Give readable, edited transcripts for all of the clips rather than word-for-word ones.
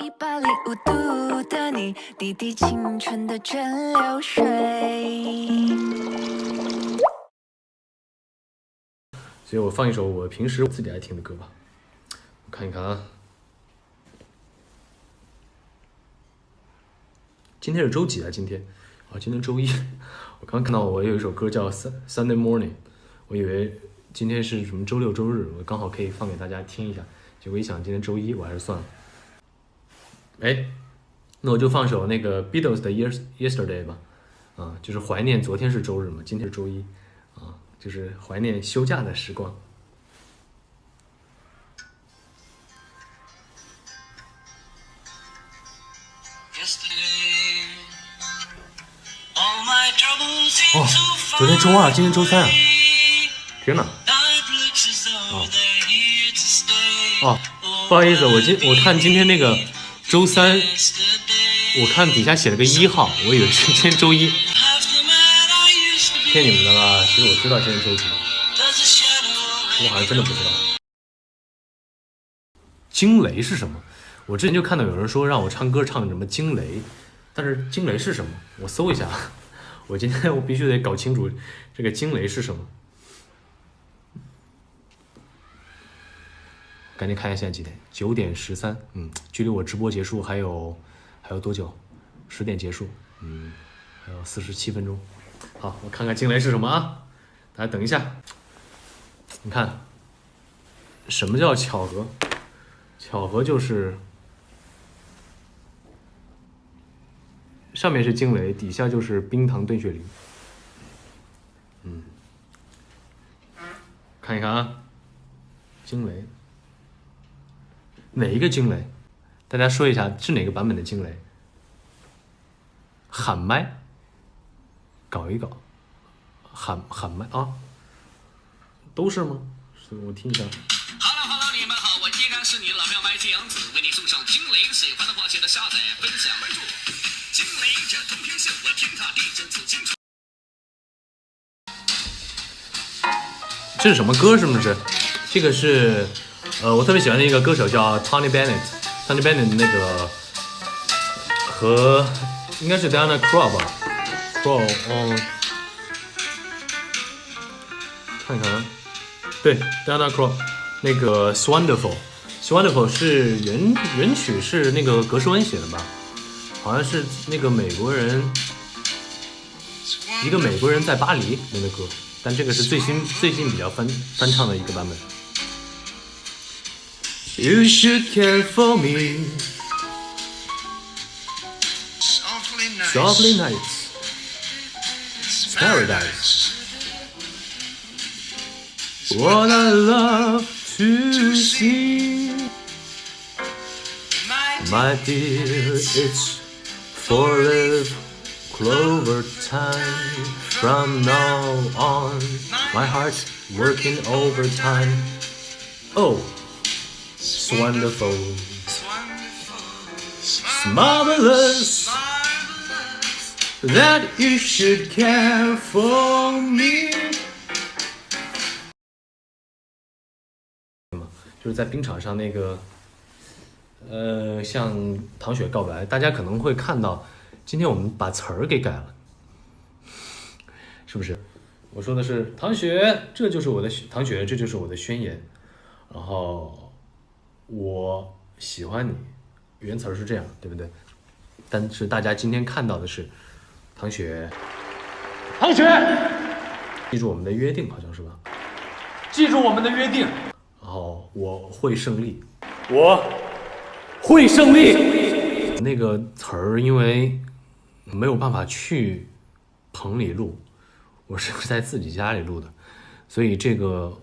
105度的你，滴滴青春的蒸馏水。所以我放一首我平时自己爱听的歌吧。我看一看啊，今天是周几啊？今天周一。我刚看到我有一首歌叫 Sunday Morning， 我以为今天是什么周六周日，我刚好可以放给大家听一下。结果一想今天周一，我还是算了。哎，那我就放首那个 Beatles 的 Yesterday 吧。啊，就是怀念昨天是周日嘛，今天是周一啊，就是怀念休假的时光。哦，昨天周二，今天周三啊！天哪！哦，不好意思，我看今天那个周三，我看底下写了个1号，我以为是今天周一。骗你们的啦！其实我知道今天周几，我好像真的不知道。惊雷是什么？我之前就看到有人说让我唱歌唱什么惊雷，但是惊雷是什么？我搜一下。我今天我必须得搞清楚这个惊雷是什么。赶紧看一下现在几点？9点13，距离我直播结束还有多久？10点结束，还有47分钟。好，我看看惊雷是什么啊？大家等一下。你看，什么叫巧合？巧合就是上面是惊雷，底下就是冰糖炖雪梨。看一看啊，惊雷。哪一个惊雷？大家说一下是哪个版本的惊雷？喊麦，搞一搞，喊麦啊，都是吗？我听一下。Hello， 你们好，我依然是你老票麦基杨子，为你送上惊雷，喜欢的话记得下载、分享、关注。惊雷这通天线，我天塌地震紫金。这是什么歌？是不是？这个是。我特别喜欢的一个歌手叫 Tony Bennett 那个和应该是 Diana Krall 吧 Krall 看一看，对 Diana Krall 那个 Wonderful 是原曲是那个格什温写的吧，好像是那个一个美国人在巴黎那个歌，但这个是最近比较翻唱的一个版本。You should care for me. Softly nights, paradise. What I love to see, my dear, it's forever clover time. From now on, my heart working overtime. Oh.It's wonderful, it's marvelous that you should care for me. 就是在冰场上那个，向唐雪告白，大家可能会看到，今天我们把词儿给改了，是不是？我说的是唐雪，这就是我的唐雪，这就是我的宣言，然后。我喜欢你，原词是这样，对不对？但是大家今天看到的是唐雪，记住我们的约定，好像是吧？记住我们的约定。然后我会胜利，那个词儿因为没有办法去棚里录，我是在自己家里录的，所以这个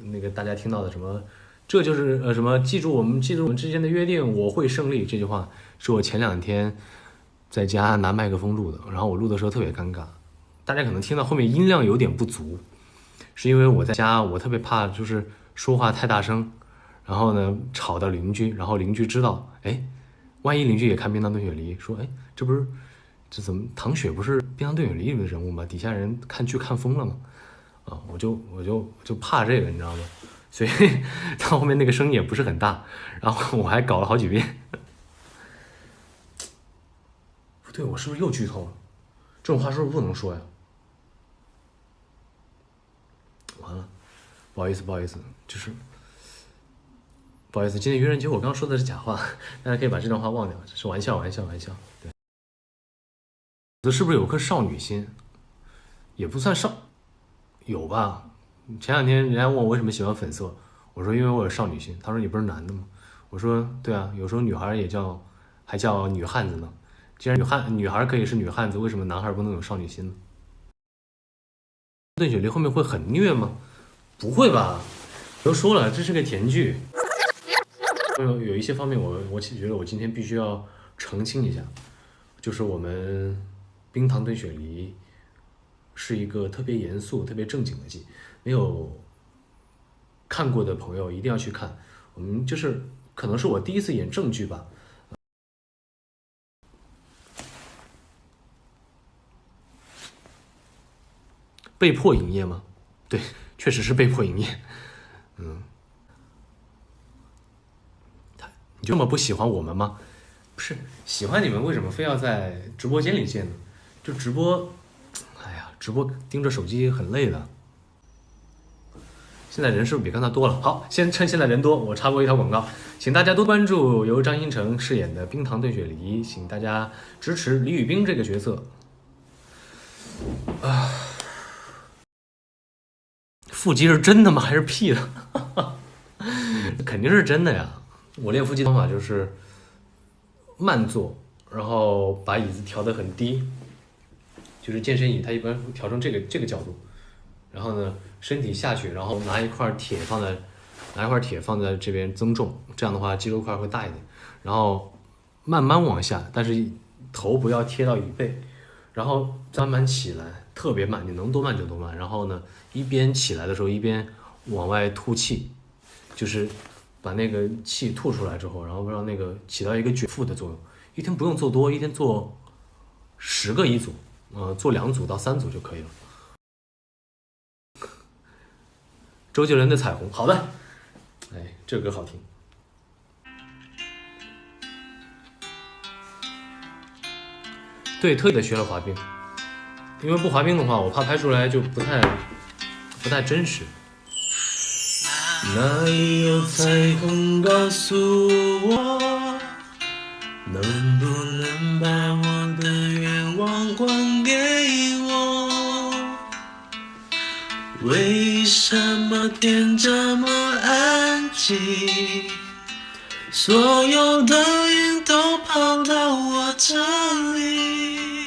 那个大家听到的什么。这就是什么？记住我们之间的约定，我会胜利。这句话是我前2天在家拿麦克风录的，然后我录的时候特别尴尬，大家可能听到后面音量有点不足，是因为我在家，我特别怕就是说话太大声，然后呢吵到邻居，然后邻居知道，哎，万一邻居也看《冰糖炖雪梨》，说，哎，这怎么唐雪不是《冰糖炖雪梨》里的人物吗？底下人看剧看疯了吗？啊，我就怕这个，你知道吗？所以到后面那个声音也不是很大，然后我还搞了好几遍。对，我是不是又剧透了？这种话是不是不能说呀？完了，不好意思，就是不好意思，今天愚人节我刚刚说的是假话，大家可以把这段话忘掉，这是玩笑。对，这是不是有颗少女心？也不算少，有吧？前两天人家问我为什么喜欢粉色，我说因为我有少女心。他说你不是男的吗？我说对啊，有时候女孩还叫女汉子呢。既然女孩可以是女汉子，为什么男孩不能有少女心呢？邓雪梨后面会很虐吗？不会吧？都说了，这是个甜剧。有一些方面我其实觉得我今天必须要澄清一下，就是我们冰糖炖雪梨是一个特别严肃、特别正经的剧，没有看过的朋友一定要去看。我们就是可能是我第一次演正剧吧。被迫营业吗？对，确实是被迫营业。你就这么不喜欢我们吗？不是喜欢你们，为什么非要在直播间里见呢？就直播，哎呀，直播盯着手机很累的。现在人是不是比刚才多了？好，先趁现在人多，我插播一条广告，请大家多关注由张新成饰演的冰糖炖雪梨，请大家支持李宇彬这个角色。腹肌是真的吗？还是 P 的？肯定是真的呀。我练腹肌的方法就是慢坐，然后把椅子调得很低，就是健身椅它一般会调成这个角度，然后呢身体下去，然后拿一块铁放在这边增重，这样的话肌肉块会大一点，然后慢慢往下，但是头不要贴到椅背，然后慢慢起来，特别慢，你能多慢就多慢，然后呢一边起来的时候一边往外吐气，就是把那个气吐出来之后，然后让那个起到一个卷腹的作用。一天不用做多，一天做10个一组，做2组到3组就可以了。周杰伦的《彩虹》，好的，哎，这歌好听。对，特意的学了滑冰，因为不滑冰的话，我怕拍出来就不太真实。哪里有彩虹告诉我，能不能把我的愿望还给我？为什么天这么安静？所有的云都跑到我这里，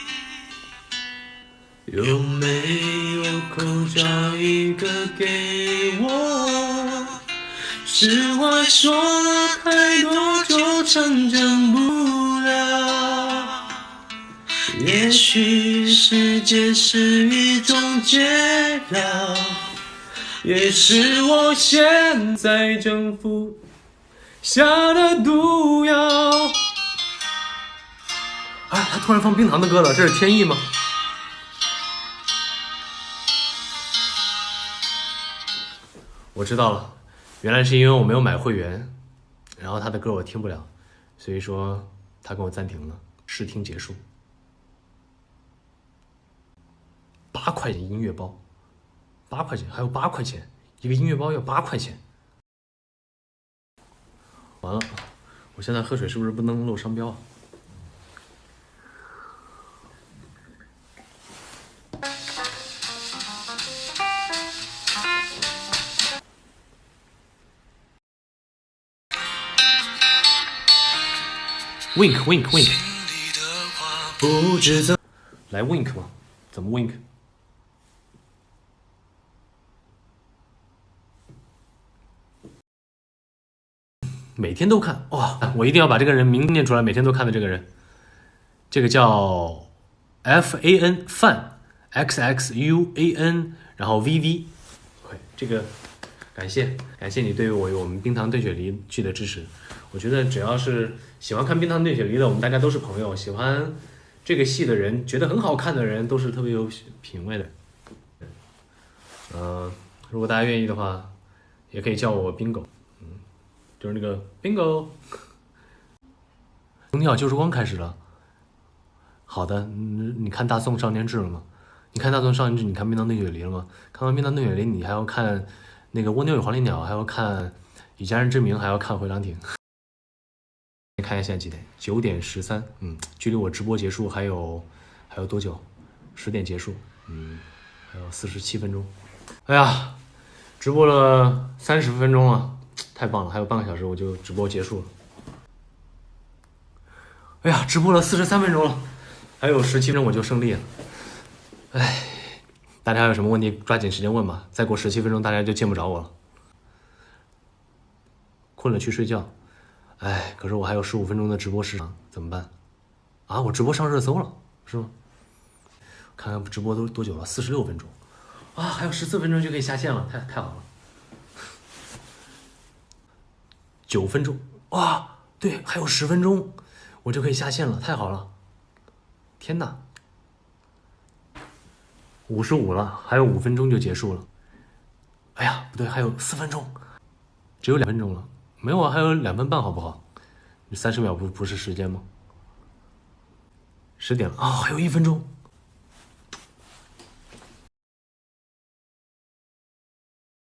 有没有口罩一个给我？实话说了太多就成真不了，也许时间是一种解药，也是我现在正服下的毒药。哎，他突然放冰糖的歌了，这是天意吗？我知道了，原来是因为我没有买会员，然后他的歌我听不了，所以说他给我暂停了，试听结束。8块钱音乐包，8块钱，还有8块钱，一个音乐包要8块钱。完了，我现在喝水是不是不能漏商标啊？Wink wink wink， 不知怎来 wink 吗？怎么 wink？ 每天都看哇！我一定要把这个人名念出来，每天都看的这个人，这个叫 FAN fan XXUAN， 然后 VV， 这个感谢你对我们冰糖炖雪梨剧的支持。我觉得只要是喜欢看冰糖炖雪梨的，我们大家都是朋友。喜欢这个戏的人，觉得很好看的人，都是特别有品味的。如果大家愿意的话，也可以叫我 Bingo，就是那个 Bingo。从鸟就是光开始了，好的，你看《大宋少年志》了吗？你看《大宋少年志》，你看《面当对雪梨》了吗？看完《面当对雪梨》，你还要看那个《蜗牛与黄鹂鸟》，还要看《以家人之名》，还要看《回廊亭》。看一下现在几点？9点13，距离我直播结束还有多久？10点结束，还有47分钟。哎呀，直播了30分钟了，太棒了！还有半个小时我就直播结束了。哎呀，直播了43分钟了，还有17分钟我就胜利了。哎，大家有什么问题抓紧时间问吧，再过17分钟大家就见不着我了。困了去睡觉。哎，可是我还有15分钟的直播时长，怎么办？啊，我直播上热搜了，是吗？看看直播都多久了？46分钟。啊，还有14分钟就可以下线了，太好了。9分钟，哇，对，还有10分钟，我就可以下线了，太好了！天哪，55了，还有5分钟就结束了。哎呀，不对，还有4分钟，只有2分钟了。没有啊，还有2分半，好不好？30秒不是时间吗？10点了啊，还有1分钟。